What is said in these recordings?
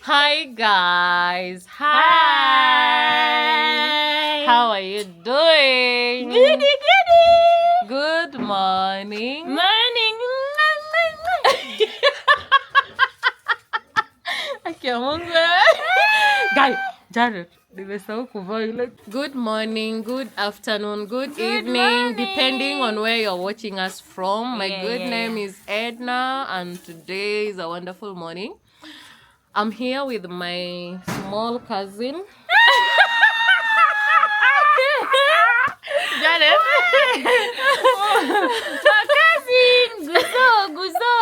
Hi guys. Hi. How are you doing? Goody. Good morning. Morning. Guys, Jared, nimesahau kuvaa ile. Good morning, good afternoon, good evening, morning. depending on where you're watching us from. My Yeah. name is Edna, and today is a wonderful morning. I'm here with my small cousin. Janet. My cousin. Guzo.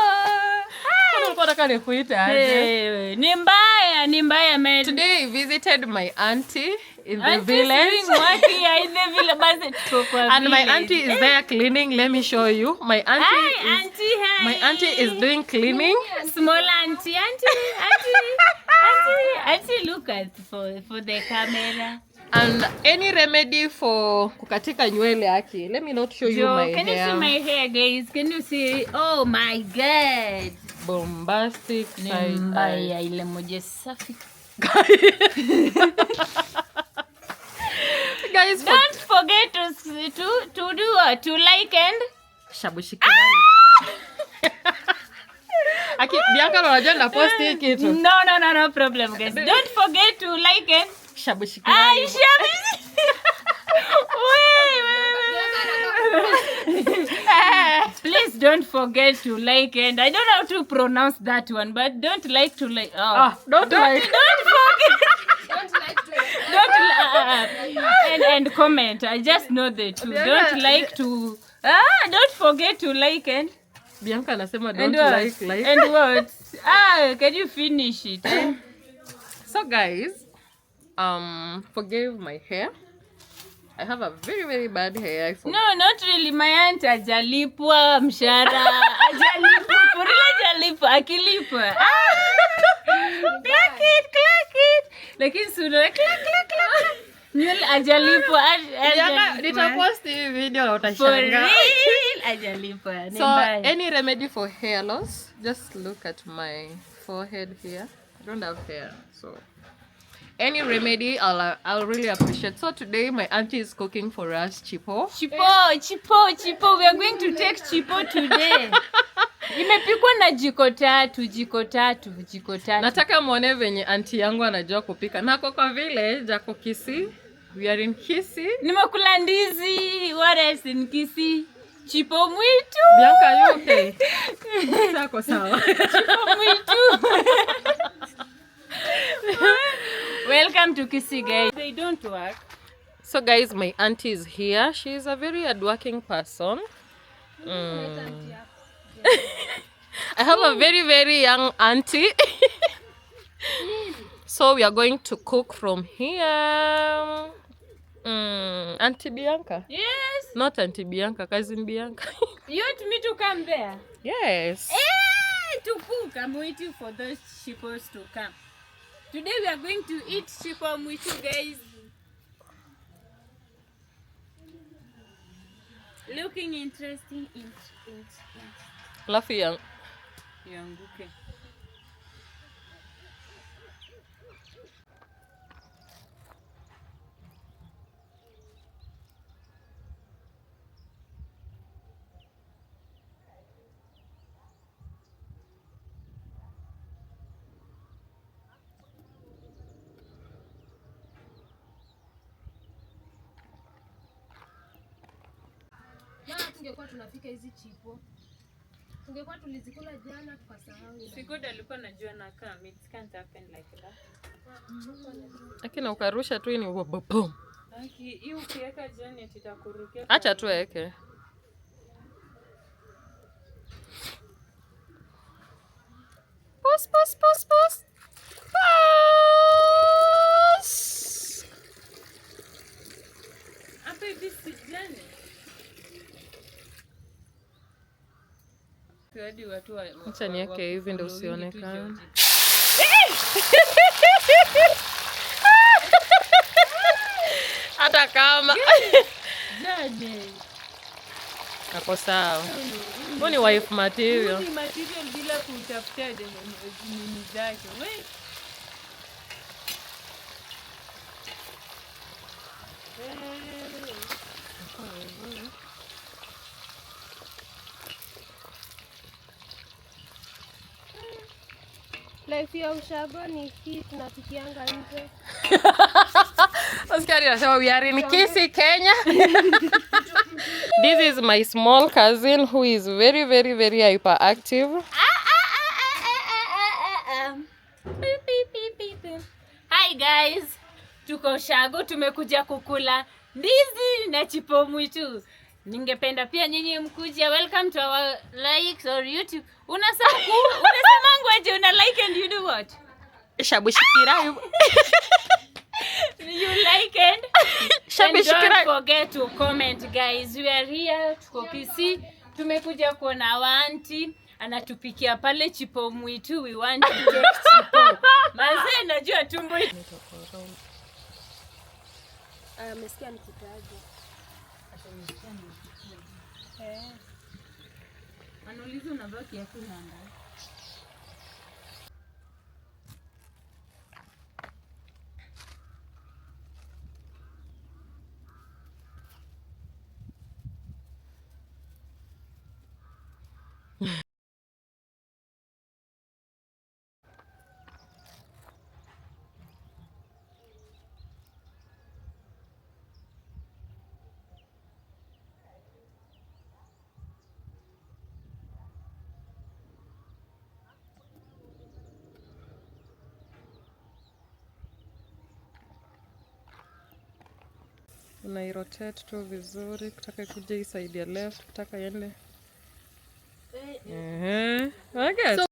Ni mbaya man. Today I visited my auntie in the village. And my auntie is there cleaning. Let me show you. My auntie is doing cleaning. Small auntie. Auntie, look at for the camera. And any remedy for kukatika nywele yake. Let me not show you my hair. Can you see my hair, guys? Can you see? Oh my God. Bombastic side eye. Ile moja safi. Guys, don't forget to do what? To like and shabushikirani. Aki Bianca unajua na post hii kitu. No problem, guys. Don't forget to like and shabushikirani. Please don't forget to like and I don't know how to pronounce that one, but don't like to like. Don't forget. And comment. I just know the two. Don't like to. Don't forget to like and. Bianca anasema don't like. And what? Can you finish it? So guys, forgive my hair. I have a very bad hair. No, not really. My aunt ajalipwa mshara. Ajalipwa. For real ajalipwa. Akilipwa. Clack it. Lakini sura clack. Nywele ajalipwa. Nitapost hii video na utashangaa. For real ajalipwa. So any remedy for hair loss? Just look at my forehead here. I don't have hair, so any remedy I'll really appreciate. So today my auntie is cooking for us chipo. Chipo. We are going to take chipo today. Imepikwa na jiko tatu. Nataka muone venye auntie yangu anajua kupika. Nako kwa village ako Kisii. We are in Kisii. Nimekula ndizi. What else in Kisii? Chipo mwitu. Bianca, you okay? Sako sawa. Chipo mwitu. Welcome to Kisii, guys. They don't work. So guys, my auntie is here. She is a very hardworking person. I have a very young auntie. So we are going to cook from here. Auntie Bianca? Yes. Not Auntie Bianca, cousin Bianca. You want me to come there? Yes. To cook. I'm waiting for those chipos to come. Today we are going to eat chipo mwitu, guys. Looking interesting. Alafu Yanguke. Tungekuwa tunafika hizi chipo. Tungekuwa tulizikula jana tukasahau. Sikuda alikuwa anajua na kama it can't happen like that. Lakini ukarusha tu ni boom. Hii ukiweka jana itakurukia. Acha tu weke. Pos. Hapa hivi sijani. Acha niweke hivi ndio usionekane. Hata kama Ako sawa. Huyu ni wife material. Ni material bila kutafuta nini zake. Wewe Life ya ushago ni hii tunafikianga nje. Oscar anasema we are in Kisii, Kenya. This is my small cousin who is very very very hyperactive. Hi guys. Tuko Ushago, tumekuja kukula ndizi na chipo mwitu. Ningependa pia nyinyi mkuja. Welcome to our likes or YouTube. Unasema ngwaje una like and you do what? Shabushikira. You like and don't forget to comment guys. We are here tuko Kisii. Tumekuja kuona auntie anatupikia pale chipo mwitu. We want to take chipo. Manze najua tumbo. Amesikia nikitaje. Anauliza unabaki hapo nanga. Unairotate tu vizuri, kutaka kuja hii side ya left, kutaka iende. Okay. So